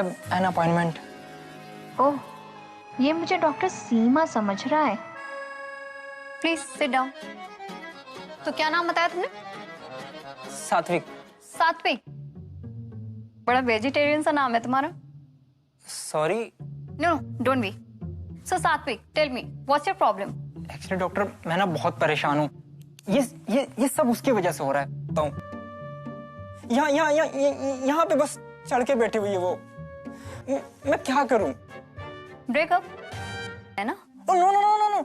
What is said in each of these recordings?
Have an appointment. ओह, ये मुझे doctor सीमा समझ रहा है। Please sit down. तो क्या नाम बताया तुमने? सात्विक। सात्विक? बड़ा वेजिटेरियन सा नाम है तुम्हारा। Sorry. No, don't be. So Satvik, tell me what's your problem? Actually doctor, मैं ना बहुत परेशान हूँ। ये सब उसकी वजह से हो रहा है। तो यहाँ पे बस चढ़ के बैठी हुई है वो। मैं क्या करूँ? ब्रेकअप है ना? No no no no no,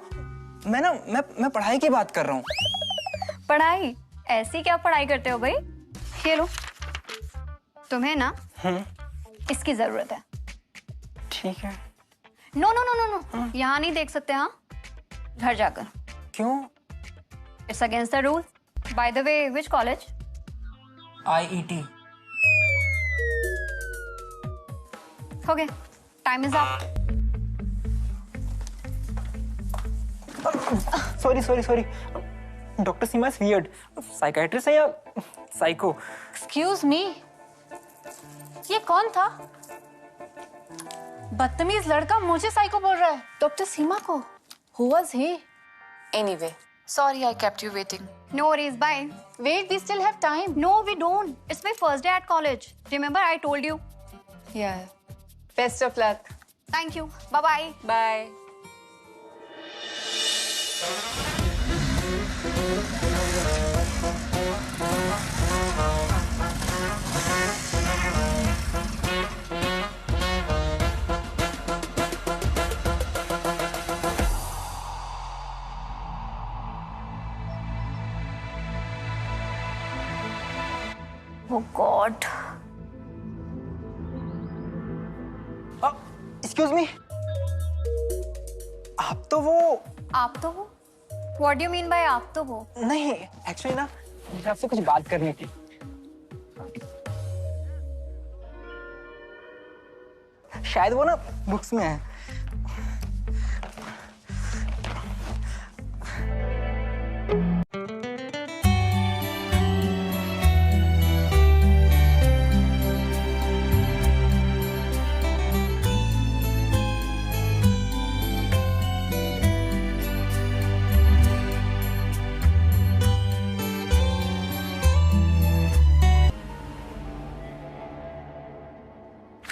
मैं पढ़ाई की बात कर रहा हूँ। पढ़ाई? ऐसी क्या पढ़ाई करते हो भाई? ये लो, तुम्हें ना इसकी जरूरत है। ठीक है। No no no no no, यहाँ नहीं देख सकते। हाँ, घर जाकर। क्यों? It's against the rule. By the way, which college? IET। Okay, time is up. Sorry. Doctor Seema is weird. Psychiatrist है या साइको? एक्सक्यूज मी, ये कौन था? बदतमीज लड़का मुझे साइको बोल रहा है, डॉक्टर सीमा को। Who was he? Anyway, sorry I kept you waiting. No worries, bye. Wait, we still have time. No, we don't. It's my first day at college. Remember, I told you. Yeah. Best of luck. Thank you. Bye-bye. Bye. Oh God. Excuse me, आप तो वो आप तो वो? What do you mean by आप तो वो? नहीं, एक्चुअली ना मुझे आपसे कुछ बात करनी थी। शायद वो ना बुक्स में है।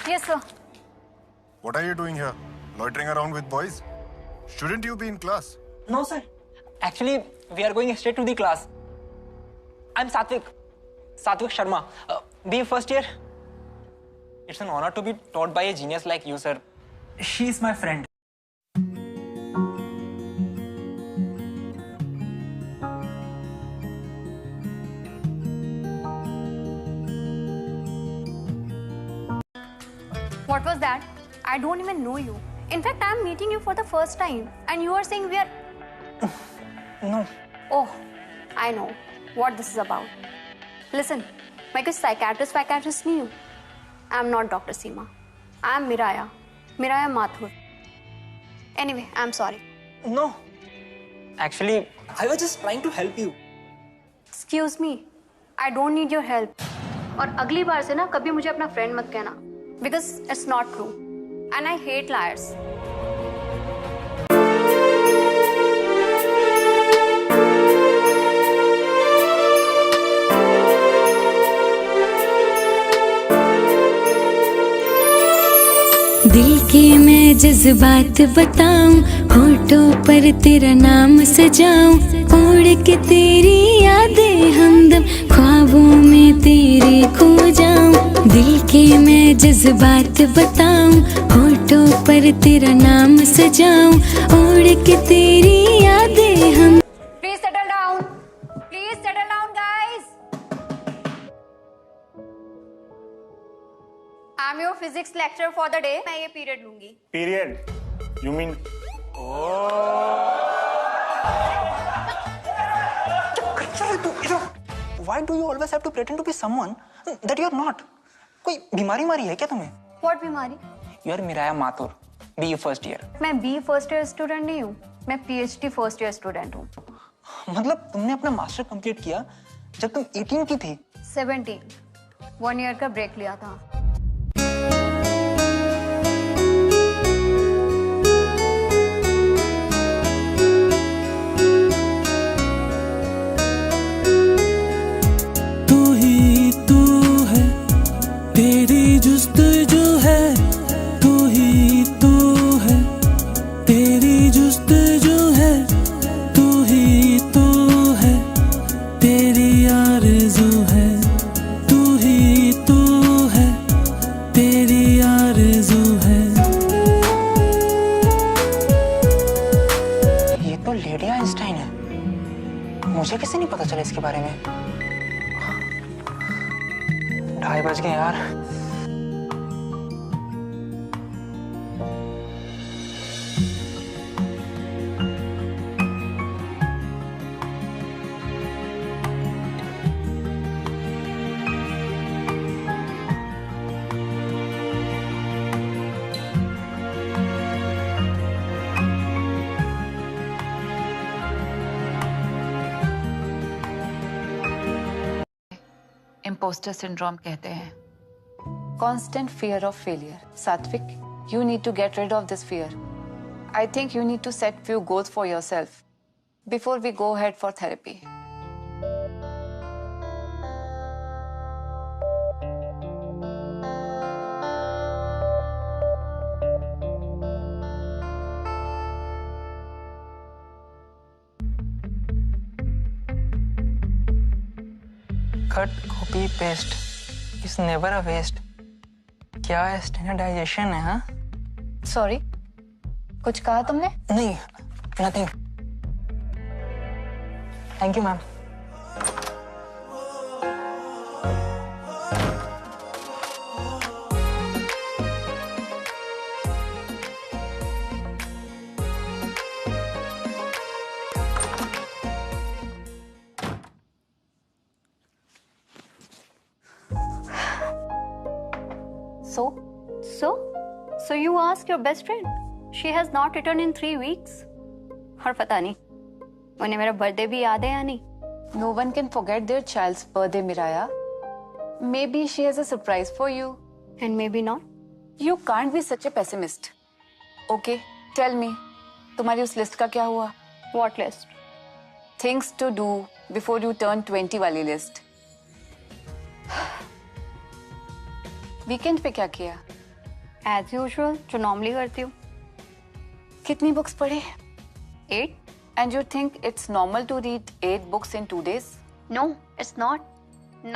Yes, sir. What are you doing here? Loitering around with boys? Shouldn't you be in class? No, sir. Actually, we are going straight to the class. I'm Satvik Sharma, BA first year. It's an honor to be taught by a genius like you, sir. She is my friend. What was that? I don't even know you. In fact, I'm meeting you for the first time, and you are saying we are. No. Oh, I know what this is about. Listen, मैं कुछ psychiatrist नहीं हूँ. I'm not Dr. Seema. I'm Miraya Mathur. Anyway, I'm sorry. No. Actually, I was just trying to help you. Excuse me. I don't need your help. और अगली बार से ना कभी मुझे अपना friend मत कहना. Because it's not true. And I hate liars. दिल के मैं जज्बात बताऊं, होठों पर तेरा नाम सजाऊं, उड़ के तेरी यादें हमदम ख्वाबों में तेरे खो जाऊं। दिल के मैं जज्बात बताऊं, होठों पर तेरा नाम सजाऊं, उड़ के तेरी यादें हम। Please settle down. Please settle down, guys. I'm your physics lecturer for the day. मैं ये period लूंगी. Period? You mean? Why do you always have to pretend to be someone that you are not? कोई बीमारी मारी है क्या तुम्हें? What बीमारी? You are Miraya Mathur, BE first year. मैं B first year student नहीं हूँ. मैं PhD first year student हूँ. मतलब तुमने अपना मास्टर कंप्लीट किया जब तुम 18 की थी? 17. 1 year का ब्रेक लिया था. बारे में। 2:30 बज गए यार। इम्पोस्टर सिंड्रोम कहते हैं। Constant fear of failure. Satvik, you need to get rid of this fear. I think you need to set few goals for yourself before we go ahead for therapy. Cut, copy, paste. It's never a waste. क्या standardisation है? हाँ? Sorry, कुछ कहा तुमने? नहीं, nothing. Thank you, ma'am. So you asked your best friend. She has not returned in 3 weeks. और पता नहीं उन्हें मेरा बर्थडे भी याद है या नहीं. No one can forget their child's birthday, Miraya. Maybe she has a surprise for you. And maybe not. You can't be such a pessimist. Okay, tell me, तुम्हारी उस लिस्ट का क्या हुआ? What list? Things to do before you turn 20 वाली list. Weekend पे क्या किया? As usual, जो normally करती हूँ. कितनी बुक्स पढ़े? 8. And you think it's normal to read 8 books in 2 days? No, it's not.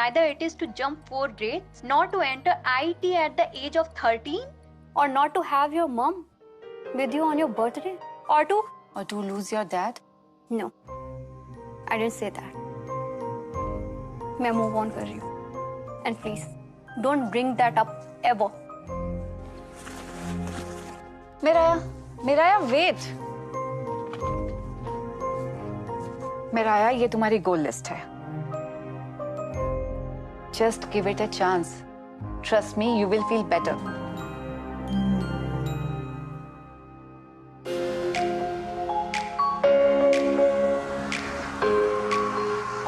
Neither it is to jump 4 grades, nor to enter IIT at the age of 13, or not to have your mom with you on your birthday, or to lose your dad? No, I didn't say that. मैं move on कर रही हूँ. And please, don't bring that up ever. Miraya, wait. Miraya, ये तुम्हारी goal list है. Just give it a chance. Trust me, you will feel better.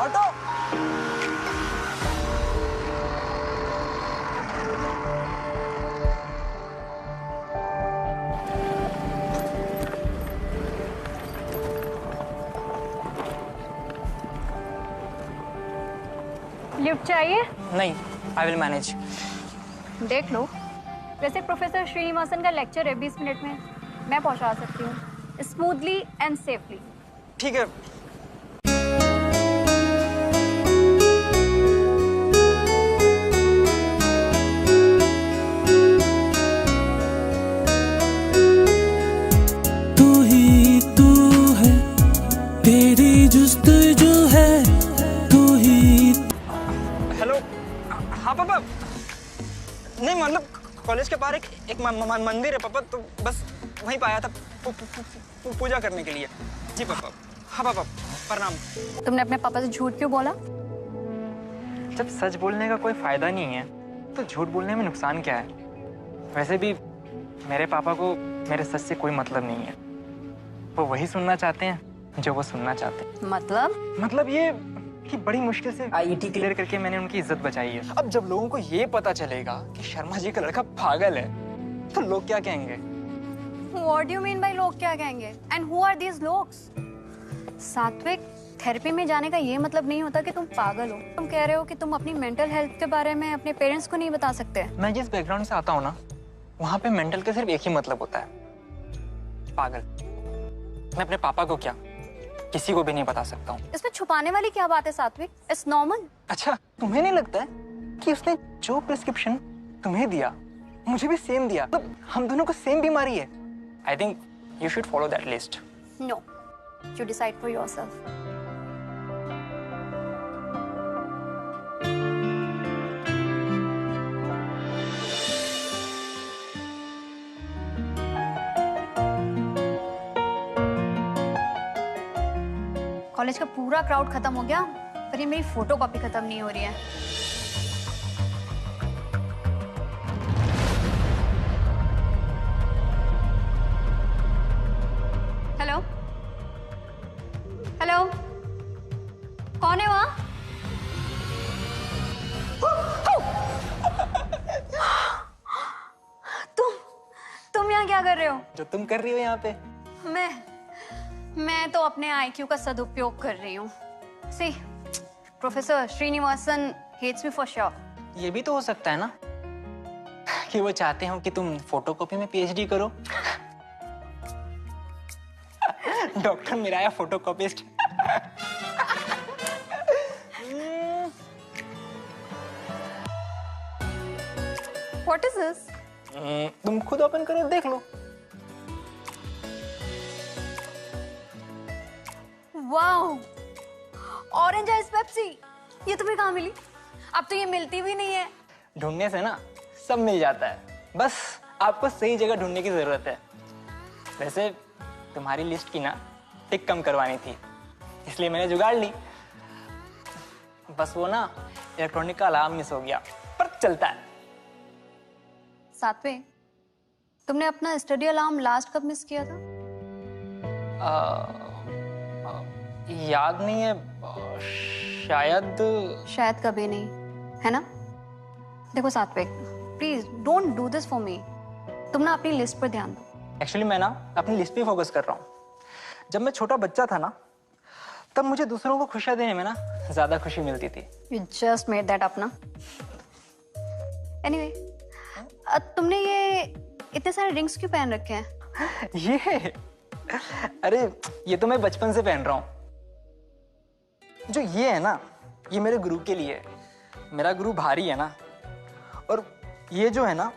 Auto. Lift चाहिए? नहीं, I will manage. देख लो. वैसे प्रोफेसर श्रीनिवासन का लेक्चर है 20 मिनट में. मैं पहुंचा सकती हूँ स्मूथली एंड सेफली. ठीक है. तू ही तू है, तेरी जुस्तजू है, तू ही. हेलो. हाँ पापा. नहीं मतलब कॉलेज के पार एक मंदिर है पापा, तो बस वहीं पे आया था पूजा करने के लिए. जी पापा. हाँ पापा, प्रणाम. तुमने अपने पापा से झूठ क्यों बोला? जब सच बोलने का कोई फायदा नहीं है तो झूठ बोलने में नुकसान क्या है? वैसे भी मेरे पापा को मेरे सच से कोई मतलब नहीं है. वो वही सुनना चाहते हैं जो वो सुनना चाहते हैं. मतलब ये कि बड़ी मुश्किल से आईआईटी क्लियर करके मैंने उनकी इज्जत बचाई है. अब जब लोगों को ये पता चलेगा कि शर्मा जी का लड़का पागल है तो लोग क्या कहेंगे? What do you mean by लोग क्या कहेंगे? And who are these लोग? सात्विक, थेरेपी में जाने का ये मतलब नहीं होता कि तुम पागल हो. तुम कह रहे हो कि तुम अपनी मेंटल हेल्थ के बारे में अपने पेरेंट्स को नहीं बता सकते. मैं जिस बैकग्राउंड से आता हूँ ना, वहाँ पे मेंटल का सिर्फ एक ही मतलब होता है, पागल. मैं अपने पापा को क्या किसी को भी नहीं बता सकता हूँ. इसमें छुपाने वाली क्या बात है सात्विक? It's normal. अच्छा, तुम्हें नहीं लगता है कि उसने जो प्रिस्क्रिप्शन तुम्हें दिया मुझे भी सेम दिया? मतलब हम दोनों को सेम बीमारी है. I think you should follow that list. No, you decide for yourself. College का पूरा क्राउड खत्म हो गया, पर ये मेरी फोटो कॉपी खत्म नहीं हो रही है। हेलो हेलो, कौन है वहां? तुम यहाँ क्या कर रहे हो? जो तुम कर रही हो यहाँ पे। मैं तो अपने IQ का सदुपयोग कर रही हूँ। See, professor Srinivasan hates me for sure. ये भी तो हो सकता है ना कि वो चाहते हो कि तुम फोटोकॉपी में PhD करो। Doctor Miraya photocopist. What is this? तुम खुद ओपन करो, देख लो। वाओ, ऑरेंज आइस पेप्सी, ये तुम्हें कहाँ मिली? अब तो ये मिलती भी नहीं है। ढूंढने से ना सब मिल जाता है, बस आपको सही जगह ढूंढने की जरूरत है। वैसे तुम्हारी लिस्ट की ना टिक कम करवानी थी, इसलिए मैंने जुगाड़ ली। बस वो ना इलेक्ट्रॉनिक का अलार्म मिस हो गया, पर चलता है। सातवें, तुमने अपना स्टडी अलार्म लास्ट कब मिस किया था? याद नहीं है, शायद कभी नहीं, है ना? देखो सात्विक, please don't do this for me. तुम ना अपनी लिस्ट पर ध्यान दो। एक्चुअली मैं ना अपनी लिस्ट पे फोकस कर रहा हूँ। जब मैं छोटा बच्चा था ना, तब मुझे दूसरों को खुशियां देने में ना ज्यादा खुशी मिलती थी। You just made that up ना? Anyway, तुमने ये इतने सारे रिंग्स क्यों पहन रखे हैं? ये अरे ये तो मैं बचपन से पहन रहा हूँ। जो ये है ना, ये मेरे गुरु के लिए है। मेरा गुरु भारी है ना, और ये जो है ना,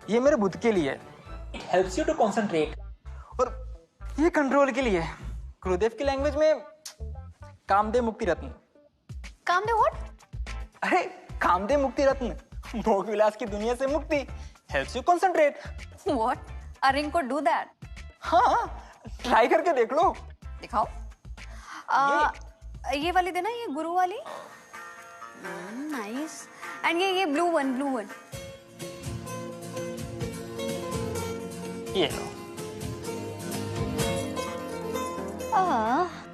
ये मेरे बुद्ध के लिए है। It helps you to concentrate। और ये कंट्रोल के लिए है। गुरुदेव की लैंग्वेज में कामदेव मुक्ति रत्न। कामदेव व्हाट? अरे कामदेव मुक्ति रत्न, भोग विलास की दुनिया से मुक्ति। Helps you concentrate। What? A ring could do that? हाँ, ट्राई करके देख लो। दिखाओ। ये वाली देना, ये गुरु वाली। नाइस। एंड ये ब्लू वन। ये लो।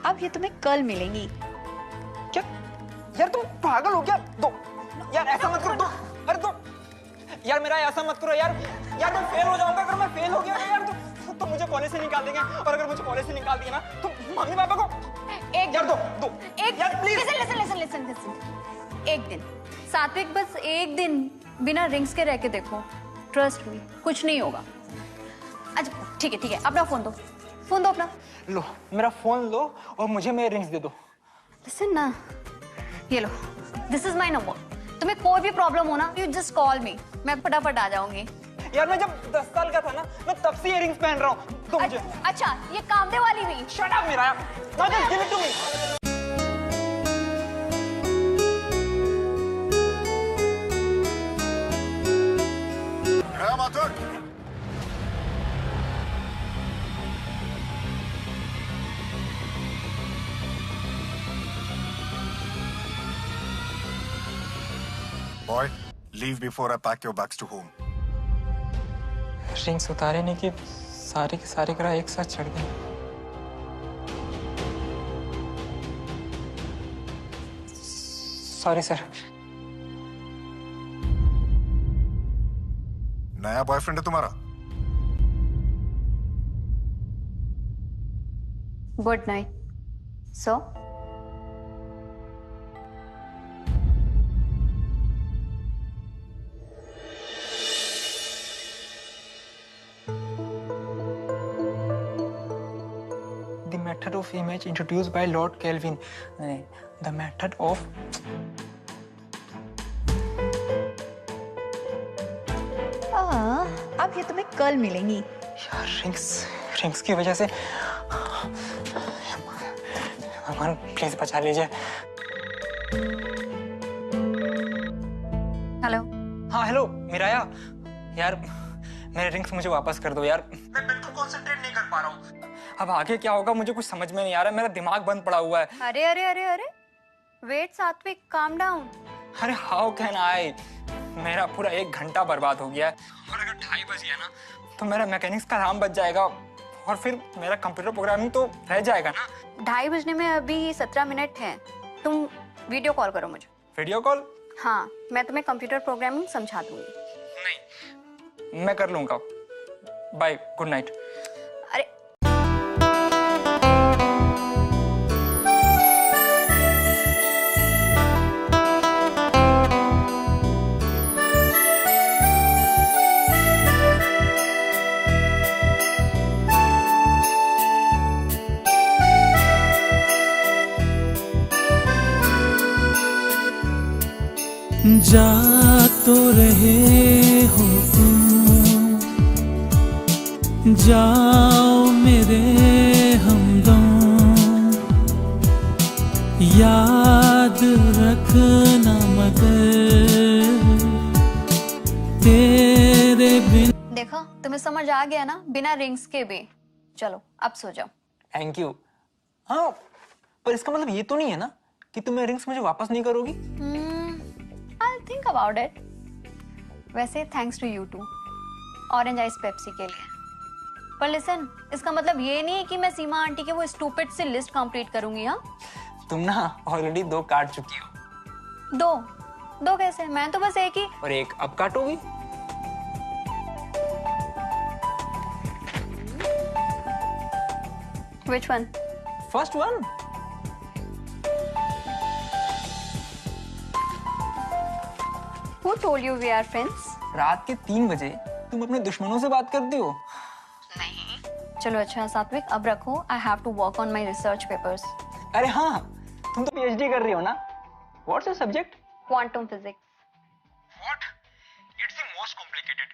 अब ये तुम्हें कल मिलेंगी। क्या यार, तुम पागल हो क्या? दो यार, ऐसा मत करो। दो, अरे दो यार, मेरा ऐसा मत करो यार। यार मैं फेल हो जाऊंगा। अगर मैं फेल हो गया यार तो मुझे कॉलेज से निकाल देंगे, और अगर मुझे कॉलेज से निकाल दिया ना तो मम्मी पापा को एक यार दो एक यार प्लीज। लिसन। एक दिन सात्विक, बस एक दिन बिना रिंग्स के रह के देखो। ट्रस्ट मी, कुछ नहीं होगा। अच्छा ठीक है, अपना फोन दो अपना। लो मेरा फोन लो और मुझे मेरे रिंग्स दे दो। लिसन ना, ये लो, दिस इज माय नंबर। तुम्हें कोई भी प्रॉब्लम हो ना, यू जस्ट कॉल मी, मैं फटाफट आ जाऊंगी। यार मैं जब 10 साल का था ना, मैं तब से इयररिंग्स पहन रहा हूँ। तो मुझे अच्छा, ये कामदेव वाली भी? शट अप मेरा, now just give it to me. Mathur, boy, leave before I pack your bags to home. Rings उतारे नहीं कि सारे के सारे ग्रह एक साथ चढ़ गए। Sorry sir. नया बॉयफ्रेंड है तुम्हारा? Good night. So The method of image introduced by Lord Kelvin. The method of अब ये तुम्हें कल मिलेंगी। यार रिंग्स की वजह से भगवान प्लीज बचा लीजिए। हेलो। हाँ हेलो मिराया, यार मेरे रिंग्स मुझे वापस कर दो यार। मैं बिल्कुल कंसंट्रेट नहीं कर पा रहा हूँ। अब आगे क्या होगा मुझे कुछ समझ में नहीं आ रहा, मेरा दिमाग बंद पड़ा हुआ है। अरे अरे अरे अरे, वेट सात्विक, काम डाउन। अरे हाउ कैन आई, मेरा पूरा 1 घंटा बर्बाद हो गया है और अगर 2:30 बज गया ना तो मेरा मैकेनिक्स का काम बच जाएगा और फिर मेरा कंप्यूटर प्रोग्रामिंग तो रह जाएगा ना। 2:30 बजने में अभी 17 मिनट हैं। तुम वीडियो कॉल करो मुझे। Video call? हाँ, मैं तुम्हें कंप्यूटर प्रोग्रामिंग समझा दूंगी। नहीं, मैं कर लूंगा। Bye, good night. अरे जा तो रहे हो तुम, जाओ मेरे हमदम, याद रखना मगर तेरे बिन। देखो, तुम्हें समझ आ गया ना, बिना रिंग्स के भी। चलो अब सो जाओ। Thank you. हाँ, पर इसका मतलब ये तो नहीं है ना कि तुम मेरे रिंग्स मुझे वापस नहीं करोगी? I'll think about it. वैसे thanks to you too, orange ice Pepsi के लिए। पर लिसन, इसका मतलब ये नहीं है कि मैं सीमा आंटी के वो स्टूपिड सी लिस्ट कंप्लीट करूंगी। हाँ, तुम ना ऑलरेडी 2 काट चुकी हो। 2 कैसे? मैं तो बस एक ही। और एक अब काटोगी? Which one? First one. Who told you we are friends? रात के 3 बजे तुम अपने दुश्मनों से बात करती हो? चलो अच्छा सात्विक, अब रखो। I have to work on my research papers. अरे हाँ, तुम तो PhD कर रही हो ना? What's your subject? Quantum physics. What? It's the most complicated.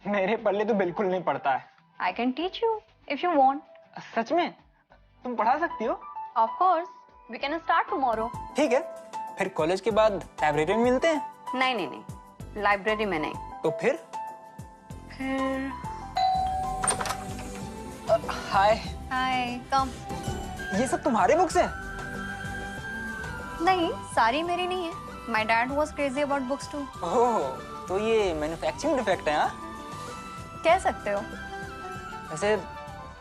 मेरे पल्ले तो बिल्कुल नहीं पड़ता है। I can teach you if you want. सच में? तुम पढ़ा सकती हो? Of course. We can start tomorrow. ठीक है, फिर कॉलेज के बाद लाइब्रेरी में मिलते हैं। नहीं, लाइब्रेरी में नहीं। तो फिर हाय। कम। ये सब तुम्हारे बुक्स हैं? नहीं, सारी मेरी नहीं है। My dad was crazy about books too. ओह, तो ये मैन्युफैक्चरिंग डिफेक्ट है? हाँ, कह सकते हो। वैसे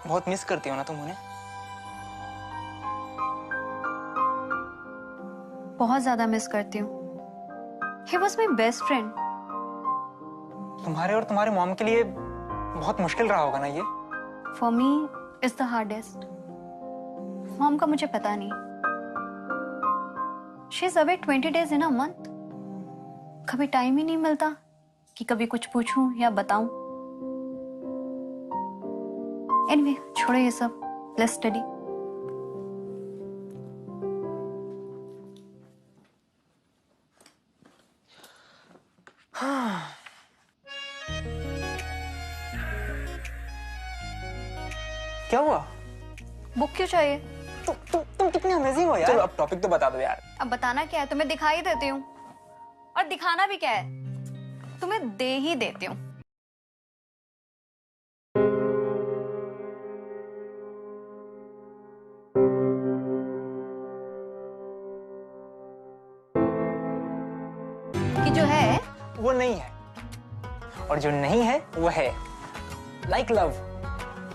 बहुत मिस करती हो ना तुम उन्हें? बहुत ज्यादा मिस करती हूँ। He was my best friend. तुम्हारे और तुम्हारे मॉम के लिए बहुत मुश्किल रहा होगा ना ये? For me, it's the hardest. Mom का मुझे पता नहीं। She's away 20 days in a month. कभी टाइम ही नहीं मिलता कि कभी कुछ पूछूं या बताऊं। Anyway, छोड़ो ये सब। Let's study. क्या हुआ? बुक क्यों चाहिए? तुम कितने अमेजिंग हो यार। चलो अब टॉपिक तो बता दो यार। अब बताना क्या है? तुम्हें दिखाई देती हूँ, और दिखाना भी क्या है, तुम्हें दे ही देती हूँ। कि जो है वो नहीं है, और जो नहीं है वो है। Like love.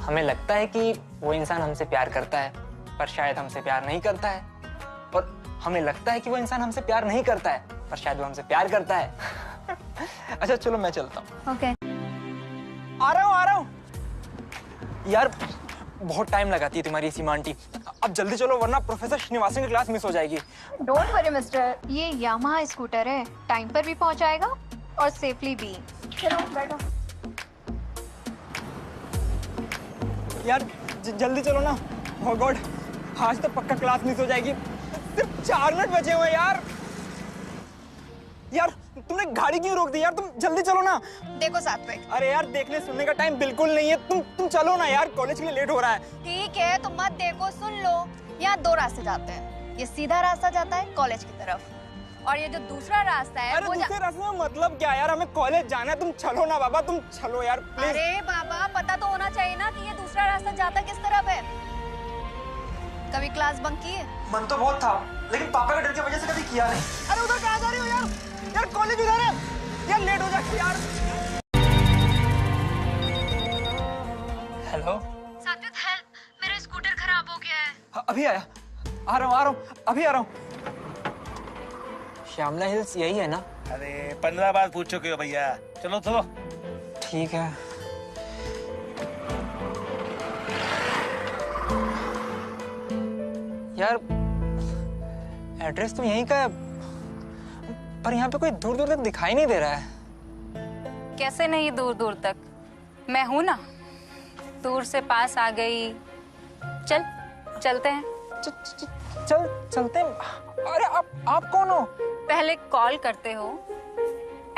हमें लगता है कि वो इंसान हमसे प्यार करता है, पर शायद हमसे प्यार नहीं करता है। और हमें लगता है कि वो इंसान हमसे प्यार नहीं करता है, पर शायद वो हमसे प्यार करता है। अच्छा चलो मैं चलता हूँ। ओके। आ रहा हूँ। यार बहुत टाइम लगाती है तुम्हारी सीमा आंटी। अब जल्दी चलो वरना प्रोफेसर श्रीनिवासन की क्लास मिस हो जाएगी। डोंट वरी मिस्टर, ये यामाहा स्कूटर है, टाइम पर भी पहुंचाएगा और सेफली भी। चलो बैठो। यार जल्दी चलो ना। ओह गॉड, आज तो पक्का क्लास मिस हो जाएगी। सिर्फ 4 मिनट बचे हुए यार। यार तुमने गाड़ी क्यों रोक दी यार? तुम जल्दी चलो ना। देखो सात्विक, अरे यार देखने सुनने का टाइम बिल्कुल नहीं है। तुम चलो ना यार, कॉलेज के लिए लेट हो रहा है। ठीक है तुम मत देखो, सुन लो। यहाँ 2 रास्ते जाते हैं। ये सीधा रास्ता जाता है कॉलेज की तरफ, और ये जो दूसरा रास्ता है अरे वो दूसरे रास्ते में मतलब क्या यार? हमें कॉलेज जाना है। तुम चलो ना बाबा, तुम चलो यार प्लीज। अरे बाबा, पता तो होना चाहिए ना कि ये दूसरा रास्ता जाता किस तरफ है। कभी क्लास बंक किए? मन तो बहुत था, लेकिन पापा के डर की वजह से कभी किया नहीं। अरे उधर कहाँ जा रही हो यार? यार कॉलेज उधर है यार, लेट हो जाएगी यार। हेलो सात्विक, हेल्प, मेरा स्कूटर खराब हो गया है। अभी आया, आ रहा हूँ, अभी आ रहा हूँ। श्यामला हिल्स यही है ना? अरे 15 बार पूछ चुके हो भैया। चलो चलो। ठीक है। यार एड्रेस तो यहीं का है, पर यहाँ पे कोई दूर दूर तक दिखाई नहीं दे रहा है। कैसे नहीं दूर दूर तक? मैं हूं ना, दूर से पास आ गई। चलते हैं। चलते हैं। अरे आप कौन हो? पहले कॉल करते हो,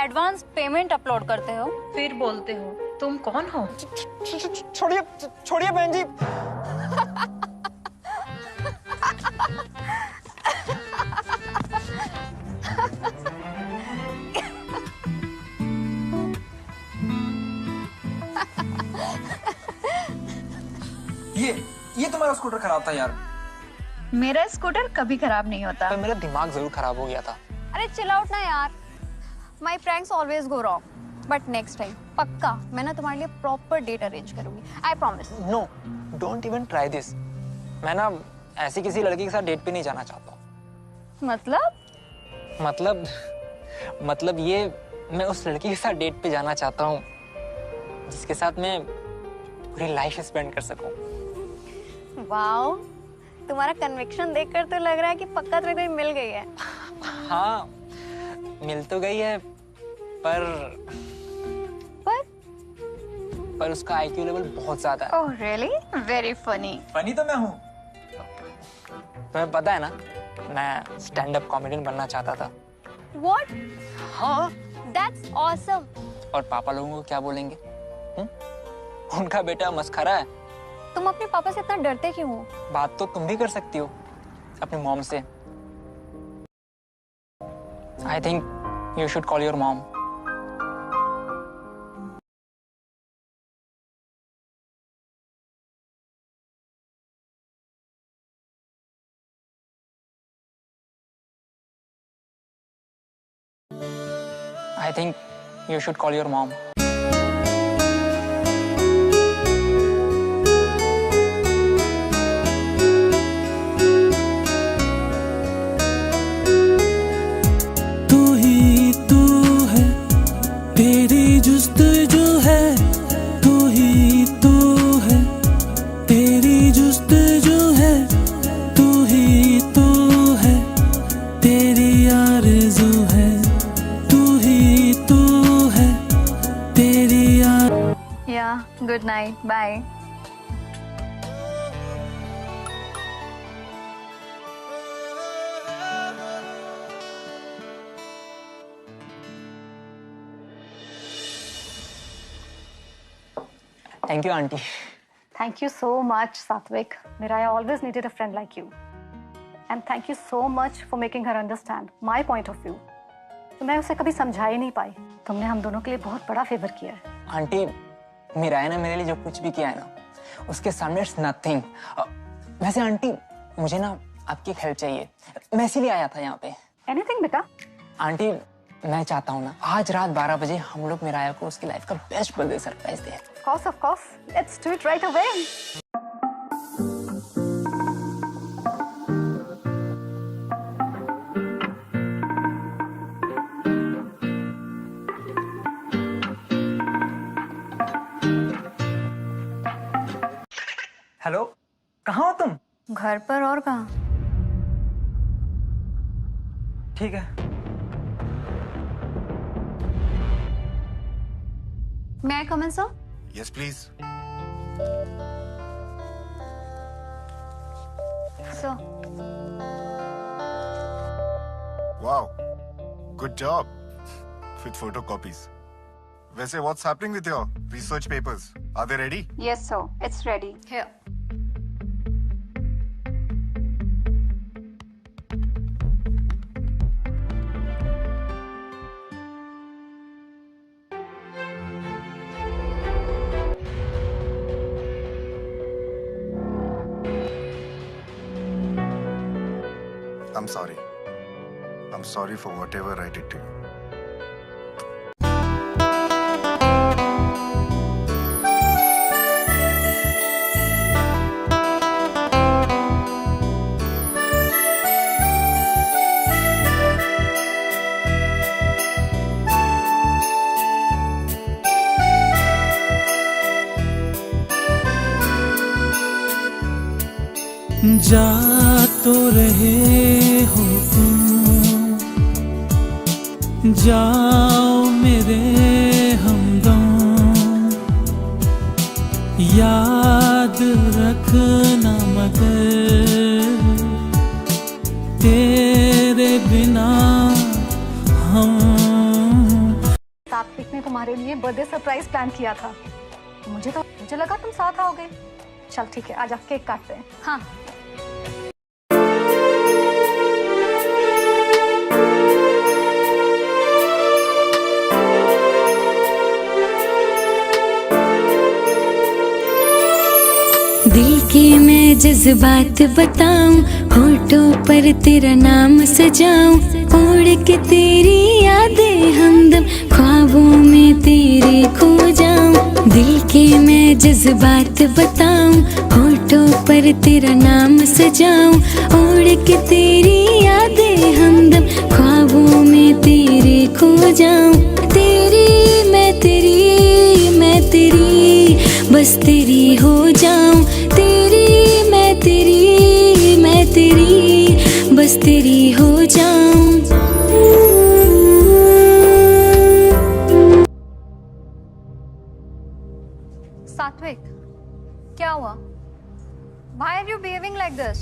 एडवांस पेमेंट अपलोड करते हो, फिर बोलते हो तुम कौन हो। छोड़िए बहन जी। ये तुम्हारा स्कूटर खराब था यार। मेरा स्कूटर कभी खराब नहीं होता। पर मेरा दिमाग जरूर खराब हो गया था। अरे चिल आउट ना यार। My pranks always go wrong, but next time पक्का मैं ना तुम्हारे लिए प्रॉपर डेट अरेंज करूंगी। I promise. No, don't even try this. मैं ना ऐसी किसी लड़की के साथ डेट पे नहीं जाना चाहता। मतलब ये, मैं उस लड़की के साथ डेट पे जाना चाहता हूँ जिसके साथ मैं पूरी लाइफ स्पेंड कर सकूं। वाओ, तुम्हारा कन्विक्शन देखकर तो लग रहा है कि पक्का तुम्हें कोई मिल गई है। हाँ, मिल तो गई है, पर उसका आईक्यू लेवल बहुत ज्यादा है। Oh really? Very funny. Funny तो मैं हूँ। तुम्हें पता है ना, मैं स्टैंड अप कॉमेडियन बनना चाहता था। What? हाँ। That's awesome. और पापा लोगों को क्या बोलेंगे? उनका बेटा मस्खरा है। तुम अपने पापा से इतना डरते क्यों हो? बात तो तुम भी कर सकती हो अपनी मॉम से। I think you should call your mom. I think you should call your mom. तू ही तू है, तेरी जुस्तजू है। तू ही तू है, तेरी जुस्तजू है। तू ही तू है, तेरी आरज़ू है। तू ही तू है, तेरी Yeah, good night. Bye. Thank you, auntie. Thank you so much, Satvik. Miraya always needed a friend like you. And thank you so much for making her understand my point of view. तो मैं उसे कभी समझा ही नहीं पाई। तुमने हम दोनों के लिए बहुत बड़ा फेवर किया है। आंटी, मीराया ने मेरे लिए जो कुछ भी किया है ना, उसके सामने इट्स नथिंग। वैसे आंटी, मुझे ना आपकी एक हेल्प चाहिए। मैं इसीलिए आया था यहाँ पे। Anything बेटा? आंटी, मैं चाहता हूँ ना, आज रात 12 बजे हम लोग मीराया को उसकी लाइफ का बेस्ट बर्थडे सरप्राइज दें। Of course. Let's do it right away. Hello, कहाँ हो तुम? घर पर और कहाँ? ठीक है। May I come in, sir? Yes, please. Sir. Wow. Good job. With photocopies. वैसे what's happening with your research papers? Are they ready? Yes, sir. It's ready. Here. I'm sorry. I'm sorry for whatever I did to you. जा तो रहे हो तुम, जाओ मेरे हमदम, याद रखना मगर तेरे बिना हम। सात्विक ने तुम्हारे लिए बर्थडे सरप्राइज प्लान किया था। मुझे लगा तुम साथ आओगे। चल ठीक है, आज आप केक काटते हैं। हाँ। दिल के मैं जज्बात बताऊं, होठों पर तेरा नाम सजाऊं, उड़ के तेरी यादें हमदम ख्वाबों में तेरे खो जाऊं। दिल के मैं जज्बात बताऊं, होठों पर तेरा नाम सजाऊं, उड़ के तेरी यादें हमदम ख्वाबों में तेरे खो जाऊं। तेरी मैं तेरी बस तेरी हो जाऊं। तेरी मैं तेरी बस तेरी हो जाऊं। सात्विक, क्या हुआ? Why are you behaving like this?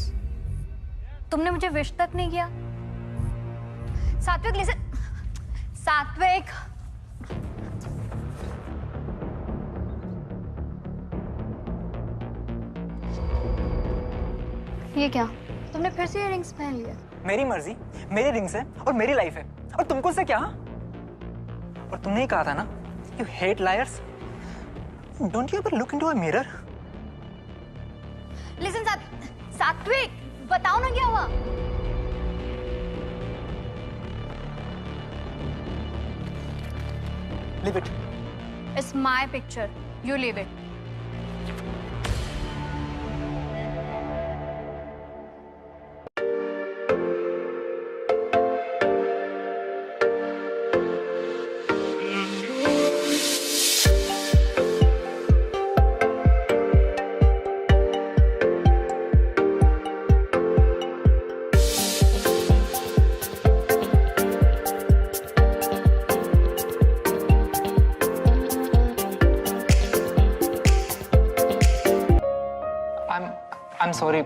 तुमने मुझे विश तक नहीं किया। सात्विक लिसन, सात्विक। ये क्या? तुमने फिर से इयररिंग्स पहन लिए? मेरी मर्जी, मेरी रिंग्स है और मेरी लाइफ है, और तुमको से क्या? और तुमने ही कहा था ना, you hate lawyers. Don't you ever look into a mirror? Listen सात्विक, बताओ ना क्या हुआ? Leave it. It's my picture. You leave it. I'm sorry.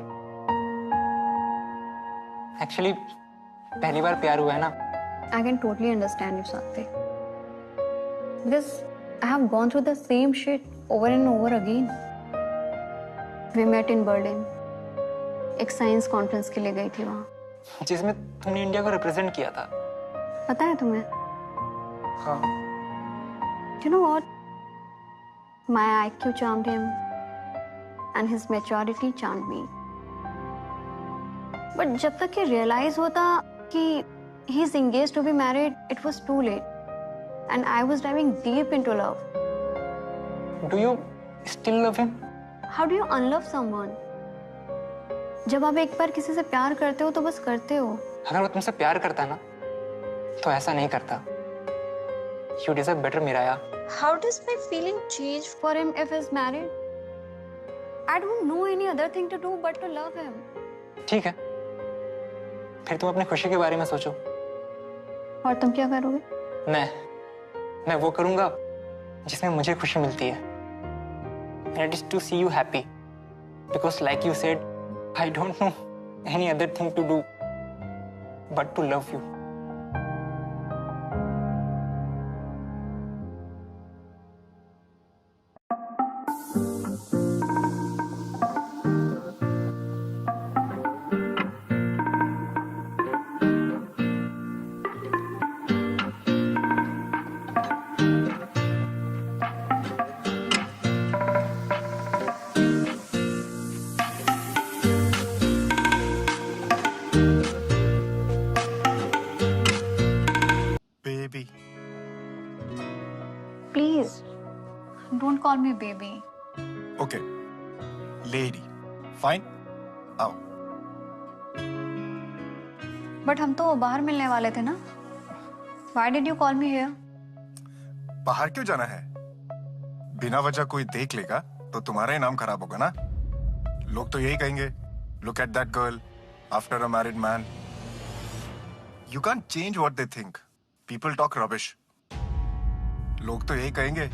Actually, पहली बार प्यार हुआ है ना। I can totally understand you, Satvik. Because I have gone through the same shit over and over again. We met in Berlin. एक science conference के लिए गई थी वहाँ। जिसमें तुमने इंडिया को रिप्रेजेंट किया था। पता है तुम्हें? हाँ। You know what? My IQ charmed him, and his maturity charmed me. But जब तक ये realize होता कि he is engaged to be married, it was too late, and I was diving deep into love. Do you still love him? How do you unlove someone? जब आप एक बार किसी से प्यार करते हो तो बस करते हो। अगर वो तुमसे प्यार करता ना, तो ऐसा नहीं करता। You deserve better, Miraya. How does my feeling change for him if he's married? I don't know any other thing to do but to love him. ठीक है, फिर तुम अपनी खुशी के बारे में सोचो। और तुम क्या करोगे? मैं वो करूंगा जिसमें मुझे खुशी मिलती है। And it is to see you happy, because like you said, I don't know any other thing to do but to love you. Don't call me baby. Okay. Lady. Fine. आओ. But हम तो बाहर मिलने वाले थे ना? Why did you call me here? बाहर क्यों जाना है? बिना वजह कोई देख लेगा तो तुम्हारा ही नाम खराब होगा ना? लोग तो यही कहेंगे. Look at that girl after a married man. You can't change what they think. People talk rubbish. लोग तो यही कहेंगे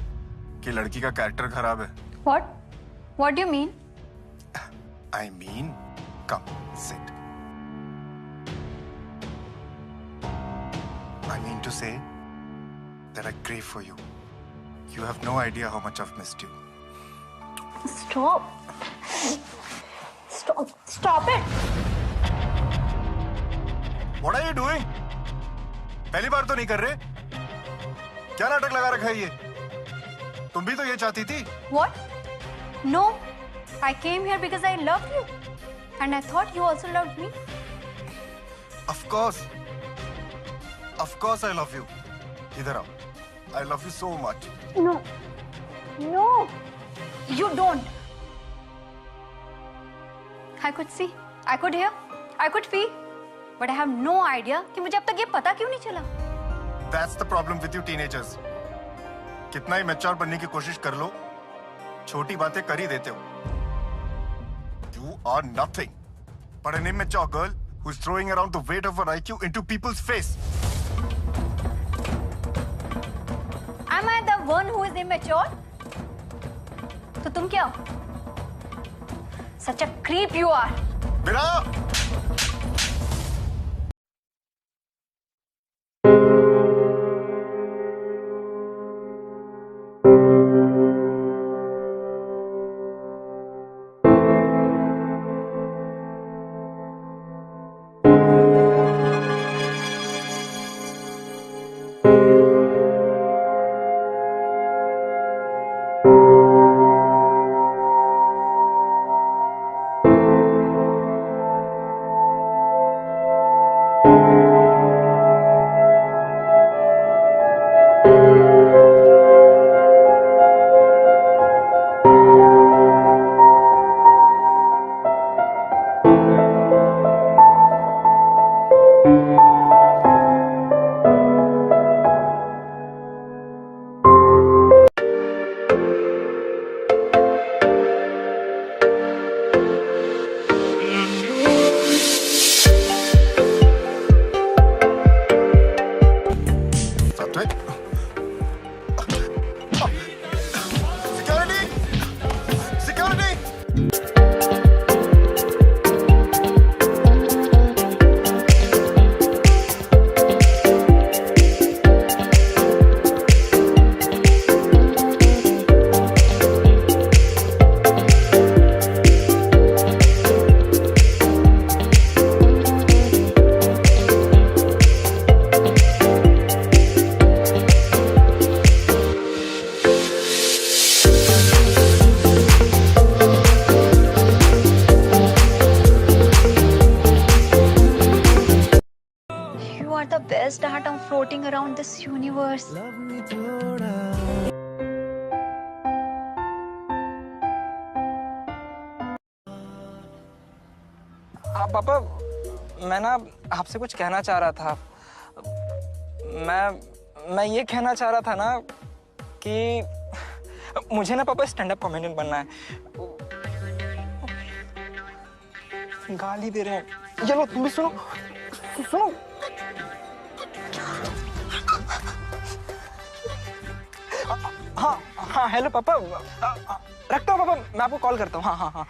कि लड़की का कैरेक्टर खराब है. What? What do you mean? I mean, come, sit. I mean to say that I crave for you. You have no idea how much I've missed you. Stop. Stop. Stop it. What are you doing? पहली बार तो नहीं कर रहे? क्या नाटक लगा रखा है ये? तुम भी तो ये चाहती थी? What? No. I came here because I loved you. And I thought you also loved me. Of course. Of course I love you. इधर आओ. I love you so much. No. No. You don't. I could see. I could hear. I could feel. But I have no idea कि मुझे अब तक ये पता क्यों नहीं चला. That's the problem with you teenagers. कितना ही मैच्योर बनने की कोशिश कर लो, छोटी बातें कर ही देते हो. You are nothing but an immature girl who's throwing around the weight of her IQ into people's face. Am I the one who is immature? तो तुम क्या हो? Such a creep you are. बिना The best atom floating around this universe. पापा, मैं ना आपसे कुछ कहना चाह रहा था. मैं ये कहना चाह रहा था ना कि मुझे ना पापा स्टैंड अप कॉमेडियन बनना है. गाली दे रहे हैं. ये लो, तुम भी सुनो. सुनो. हाँ, हेलो पापा. रखता हूँ पापा, मैं आपको कॉल करता हूँ. हाँ.